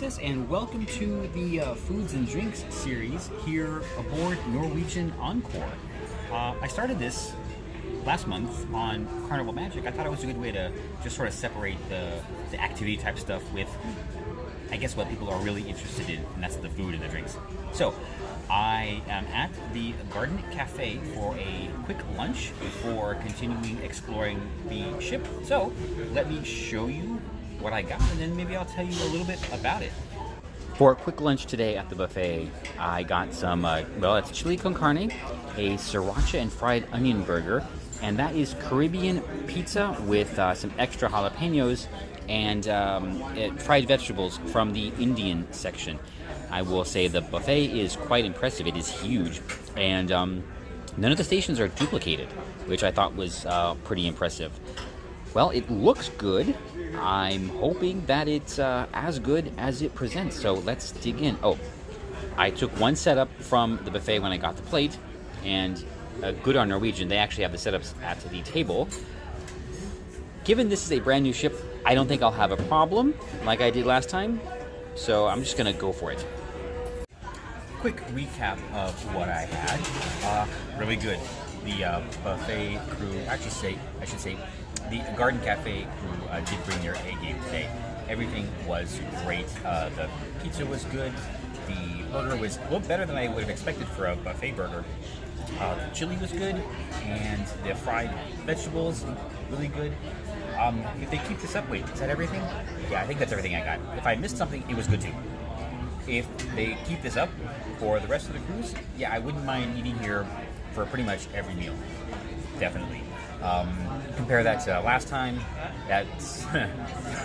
Princess, and welcome to the Foods and Drinks series here aboard Norwegian Encore. I started this last month on Carnival Magic. I thought it was a good way to just sort of separate the activity type stuff with, I guess, what people are really interested in, and that's the food and the drinks. So, I am at the Garden Cafe for a quick lunch before continuing exploring the ship. So, let me show you what I got, and then maybe I'll tell you a little bit about it. For a quick lunch today at the buffet, I got some, it's chili con carne, a sriracha and fried onion burger, and that is Caribbean pizza with some extra jalapenos and fried vegetables from the Indian section. I will say the buffet is quite impressive. It is huge, and none of the stations are duplicated, which I thought was pretty impressive. Well, it looks good. I'm hoping that it's as good as it presents, so let's dig in. Oh, I took one setup from the buffet when I got the plate, and good on Norwegian, they actually have the setups at the table. Given this is a brand new ship, I don't think I'll have a problem like I did last time, so I'm just gonna go for it. Quick recap of what I had. Really good. The buffet crew, I should say, the Garden Cafe crew did bring their A game today. Everything was great. The pizza was good. The burger was a little better than I would have expected for a buffet burger. The chili was good, and the fried vegetables, really good. If they keep this up, wait, is that everything? Yeah, I think that's everything I got. If I missed something, it was good too. If they keep this up for the rest of the cruise, yeah, I wouldn't mind eating here for pretty much every meal. Definitely. Compare that to last time, that's,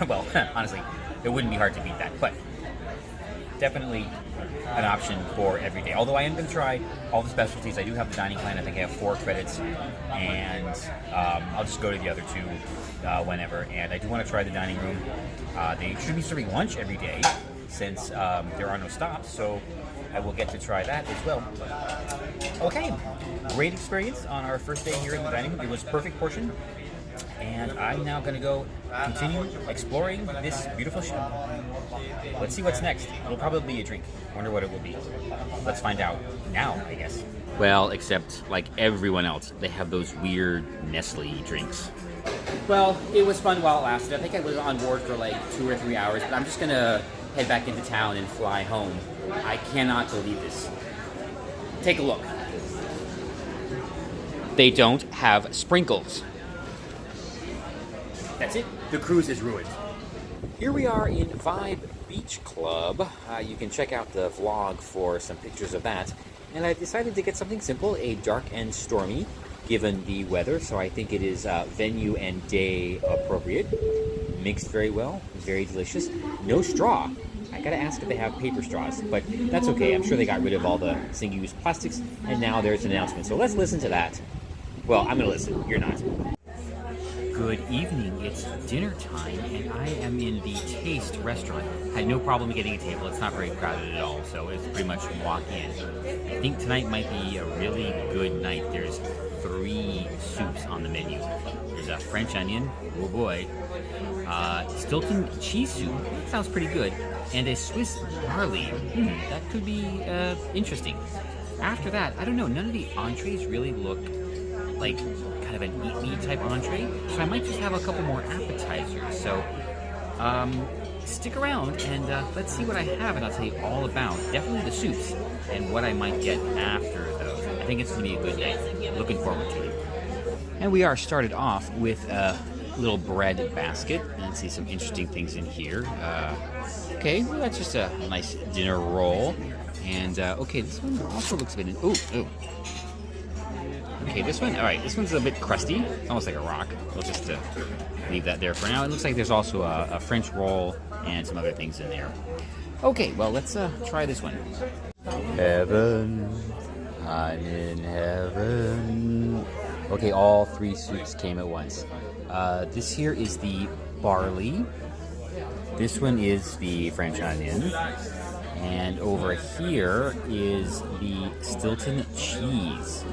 well, honestly, it wouldn't be hard to beat that, but definitely an option for every day. Although I am going to try all the specialties. I do have the dining plan. I think I have 4 credits, and I'll just go to the other 2 whenever. And I do want to try the dining room. They should be serving lunch every day since there are no stops, so I will get to try that as well. Okay, great experience on our first day here in the dining room. It was perfect portion, and I'm now going to go continue exploring this beautiful ship. Let's see what's next. It'll probably be a drink. Wonder what it will be. Let's find out now, I guess. Well, except like everyone else, they have those weird Nestle drinks. Well, it was fun while it lasted. I think I was on board for like 2 or 3 hours, but I'm just going to head back into town and fly home. I cannot believe this. Take a look. They don't have sprinkles. That's it. The cruise is ruined. Here we are in Vibe Beach Club. You can check out the vlog for some pictures of that. And I decided to get something simple, a dark and stormy, given the weather. So I think it is venue and day appropriate. Mixed very well, very delicious. No straw. I gotta ask if they have paper straws, but that's okay. I'm sure they got rid of all the single-use plastics, and now there's an announcement. So let's listen to that. Well, I'm gonna listen. You're not. Good evening. It's dinner time, and I am in the Taste restaurant. Had no problem getting a table. It's not very crowded at all, so it's pretty much walk in. I think tonight might be a really good night. There's 3 soups on the menu. There's a French onion, oh boy, Stilton cheese soup, sounds pretty good, and a Swiss barley. That could be interesting. After that, I don't know, none of the entrees really look like kind of an eat-me type entree, so I might just have a couple more appetizers. So stick around and let's see what I have, and I'll tell you all about definitely the soups and what I might get after those. I think it's going to be a good night. Looking forward to it. And we are started off with a little bread basket, and see some interesting things in here. Okay, well, that's just a nice dinner roll. And okay, this one also looks a bit. Ooh. Okay, this one. All right, this one's a bit crusty, almost like a rock. We'll just leave that there for now. It looks like there's also a French roll and some other things in there. Okay, well, let's try this one. Heaven, I'm in heaven. Okay, all 3 soups came at once. This here is the barley. This one is the French onion. And over here is the Stilton cheese.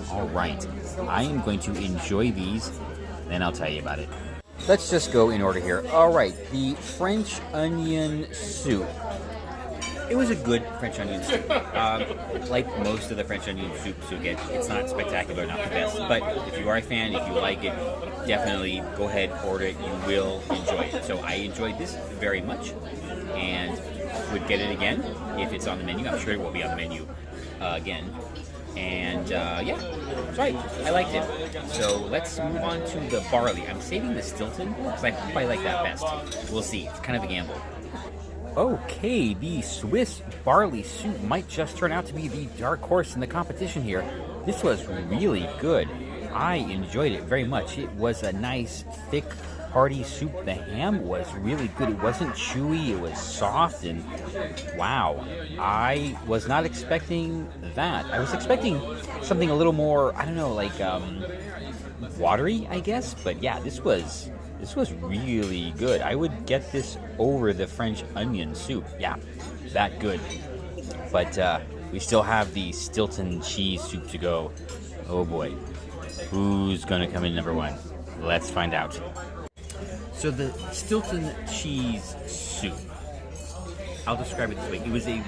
All right, I am going to enjoy these, then I'll tell you about it. let's just go in order here. All right, the French onion soup. It was a good French onion soup. Like most of the French onion soups you get, it's not spectacular, not the best. But if you are a fan, if you like it, definitely go ahead, order it. You will enjoy it. So I enjoyed this very much, and would get it again if it's on the menu. I'm sure it will be on the menu again. And yeah, it's right. I liked it. So let's move on to the barley. I'm saving the Stilton because I hope I like that best. We'll see. It's kind of a gamble. Okay, the Swiss barley soup might just turn out to be the dark horse in the competition here. This was really good. I enjoyed it very much. It was a nice, thick, hearty soup. The ham was really good. It wasn't chewy. It was soft, and wow. I was not expecting that. I was expecting something a little more, I don't know, like watery, I guess. But yeah, this was really good. I would get this over the French onion soup. Yeah, that good. But we still have the Stilton cheese soup to go. Oh boy. Who's gonna come in number one? Let's find out. So the Stilton cheese soup, I'll describe it this way. It was a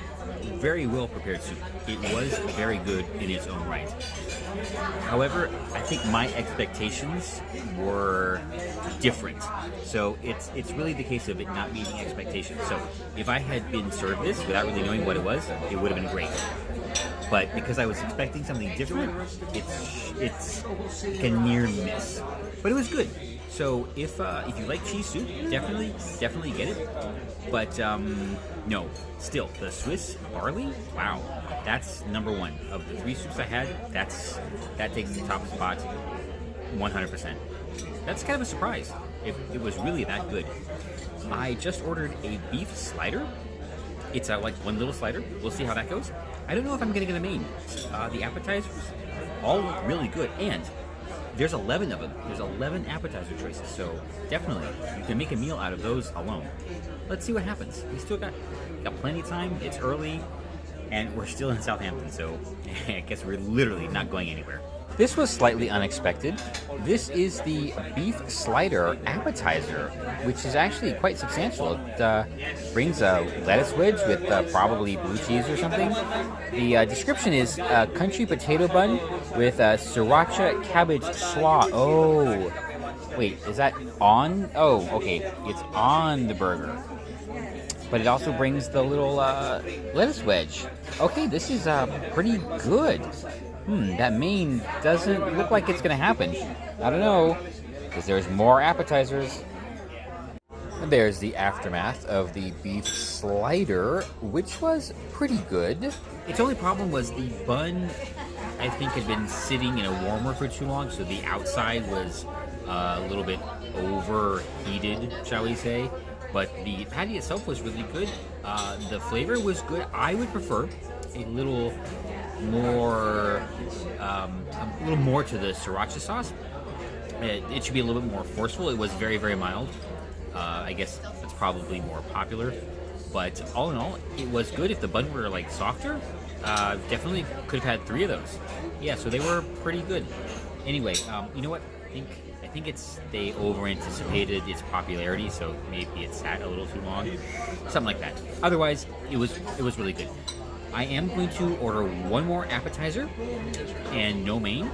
very well prepared soup. It was very good in its own right. However, I think my expectations were different. So it's really the case of it not meeting expectations. So if I had been served this without really knowing what it was, it would have been great. But because I was expecting something different, it's like a near miss. But it was good. So if you like cheese soup, definitely get it. But no, still the Swiss barley, wow, that's number one of the three soups I had. That takes the top spot, 100%. That's kind of a surprise. It was really that good. I just ordered a beef slider. It's like one little slider. We'll see how that goes. I don't know if I'm gonna get a main. The appetizers all look really good, and there's 11 of them. There's 11 appetizer choices, so definitely you can make a meal out of those alone. Let's see what happens. We still got plenty of time. It's early, and we're still in Southampton, so I guess we're literally not going anywhere. This was slightly unexpected. This is the beef slider appetizer, which is actually quite substantial. It brings a lettuce wedge with probably blue cheese or something. The description is country potato bun with sriracha cabbage slaw. Oh, wait, is that on? Oh, okay, it's on the burger. But it also brings the little lettuce wedge. Okay, this is pretty good. That main doesn't look like it's going to happen. I don't know, because there's more appetizers. And there's the aftermath of the beef slider, which was pretty good. Its only problem was the bun, I think, had been sitting in a warmer for too long, so the outside was a little bit overheated, shall we say. But the patty itself was really good. The flavor was good. I would prefer a little more to the sriracha sauce. It should be a little bit more forceful. It was very, very mild. I guess that's probably more popular. But all in all, it was good. If the bun were like softer, definitely could have had 3 of those. Yeah, so they were pretty good. Anyway, you know what? I think they over anticipated its popularity, so maybe it sat a little too long, something like that. Otherwise, it was really good. I am going to order one more appetizer and no main,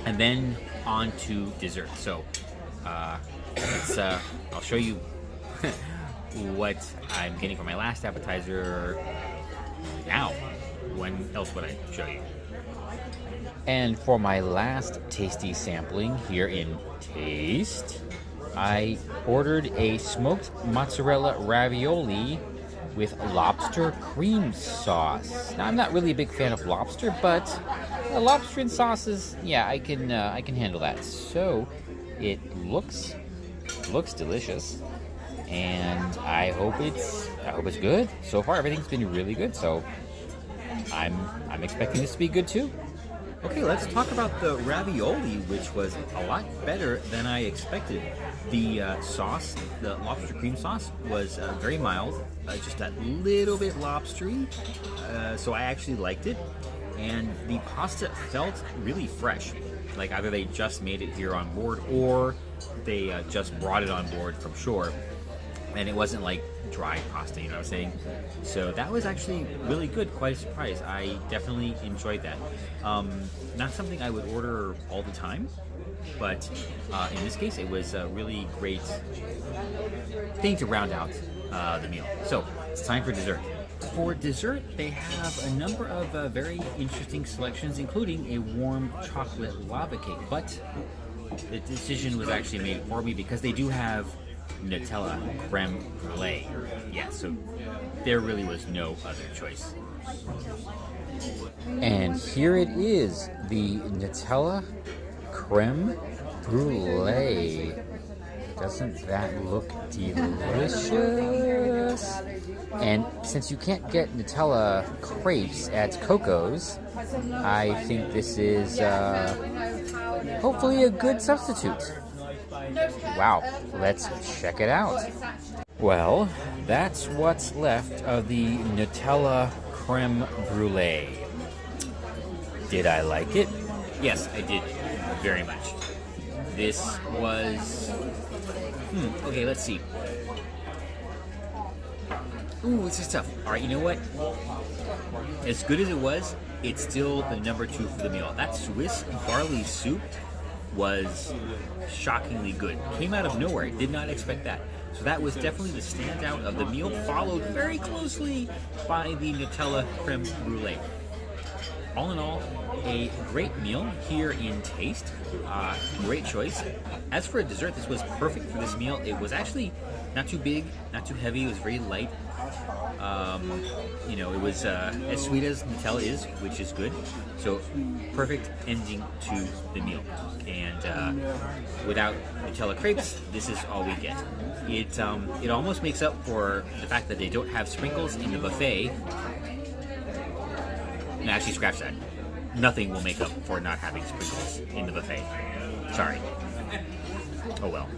and then on to dessert. So I'll show you what I'm getting for my last appetizer now. When else would I show you? And for my last tasty sampling here in Taste, I ordered a smoked mozzarella ravioli with lobster cream sauce. Now, I'm not really a big fan of lobster, but lobster and sauces, yeah, I can handle that. So it looks delicious, and I hope it's good. So far, everything's been really good. So I'm expecting this to be good too. Okay, let's talk about the ravioli, which was a lot better than I expected. The sauce, the lobster cream sauce, was very mild, just a little bit lobstery, so I actually liked it. and the pasta felt really fresh. Like either they just made it here on board, or they just brought it on board from shore, and it wasn't like dry pasta, you know what I'm saying? So that was actually really good, quite a surprise. I definitely enjoyed that. Not something I would order all the time, but in this case it was a really great thing to round out the meal. So it's time for dessert. For dessert, they have a number of very interesting selections, including a warm chocolate lava cake, but the decision was actually made for me because they do have Nutella creme brulee. Yeah, so there really was no other choice. And here it is, the Nutella creme brulee. Doesn't that look delicious? And since you can't get Nutella crepes at Coco's, I think this is hopefully a good substitute. Wow, let's check it out. Well, that's what's left of the Nutella creme brulee. Did I like it? Yes, I did very much. This was... okay, let's see. Ooh, this is tough. Alright, you know what? As good as it was, it's still the number 2 for the meal. That Swiss barley soup was shockingly good. Came out of nowhere. Did not expect that. So that was definitely the standout of the meal, followed very closely by the Nutella creme brulee. All in all, a great meal here in taste. Great choice. As for a dessert, this was perfect for this meal. It was actually not too big, not too heavy. It was very light. It was as sweet as Nutella is, which is good. So perfect ending to the meal. And without Nutella crepes, this is all we get. It almost makes up for the fact that they don't have sprinkles in the buffet. No, actually, scratch that. Nothing will make up for not having sprinkles in the buffet. Sorry. Oh well.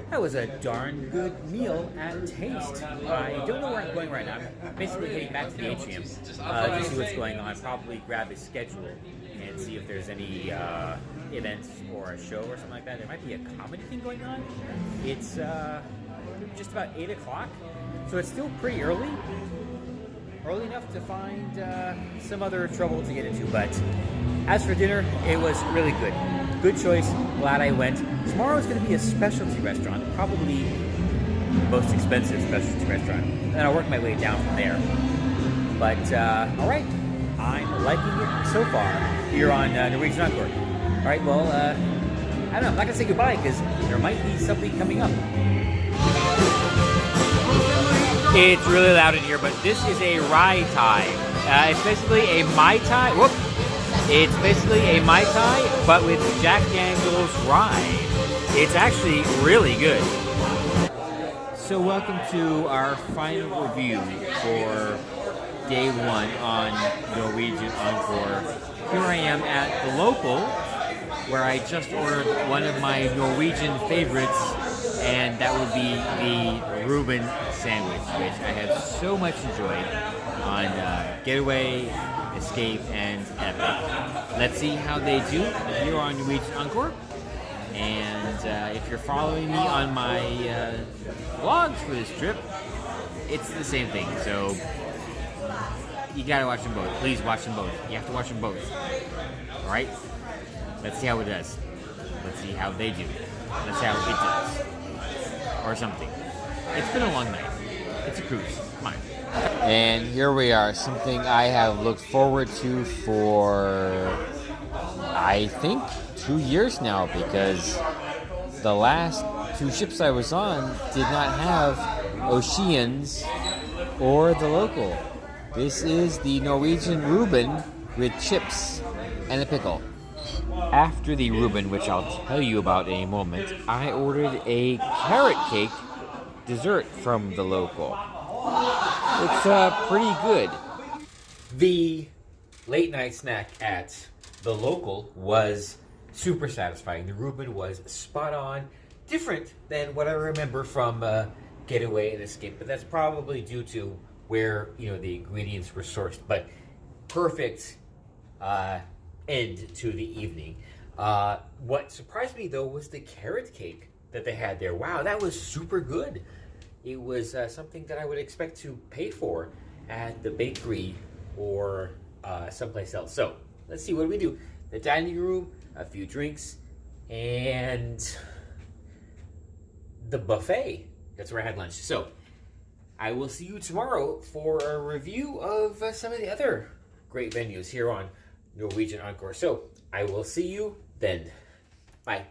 That was a darn good meal at Taste. I don't know where I'm going right now. I'm basically heading back to the atrium to see what's going on. Probably grab a schedule and see if there's any events or a show or something like that. There might be a comedy thing going on. It's just about 8 o'clock, so it's still pretty early. Early enough to find some other trouble to get into, but as for dinner, it was really good. Good choice. Glad I went. Tomorrow is going to be a specialty restaurant, probably the most expensive specialty restaurant, and I'll work my way down from there. But all right, I'm liking it so far here on Norwegian Encore. All right, well, I don't know. I'm not going to say goodbye because there might be something coming up. It's really loud in here, but this is a Rai Tai. It's basically a Mai Tai. Whoop! It's basically a Mai Tai, but with Jack Daniel's Rye. It's actually really good. So welcome to our final review for day 1 on Norwegian Encore. Here I am at the local, where I just ordered one of my Norwegian favorites, and that would be the Reuben sandwich, which I have so much enjoyed on Getaway, Escape, and Epic. Let's see how they do here on Norwegian Encore. And if you're following me on my vlogs for this trip, it's the same thing. So you gotta watch them both. Please watch them both. You have to watch them both. All right? Let's see how it does. Let's see how they do. Let's see how it does. Or something. It's been a long night. It's a cruise. Come on. And here we are, something I have looked forward to for, I think, 2 years now, because the last 2 ships I was on did not have Oceans or the local. This is the Norwegian Reuben with chips and a pickle. After the Reuben, which I'll tell you about in a moment, I ordered a carrot cake dessert from the local. It's pretty good. The late night snack at the local was super satisfying. The Reuben was spot on, different than what I remember from Getaway and Escape, but that's probably due to where the ingredients were sourced. But perfect end to the evening. What surprised me though was the carrot cake that they had there. Wow, that was super good. It was something that I would expect to pay for at the bakery or someplace else. So let's see, what do we do? The dining room, a few drinks, and the buffet. That's where I had lunch. So I will see you tomorrow for a review of some of the other great venues here on Norwegian Encore. So I will see you then. Bye.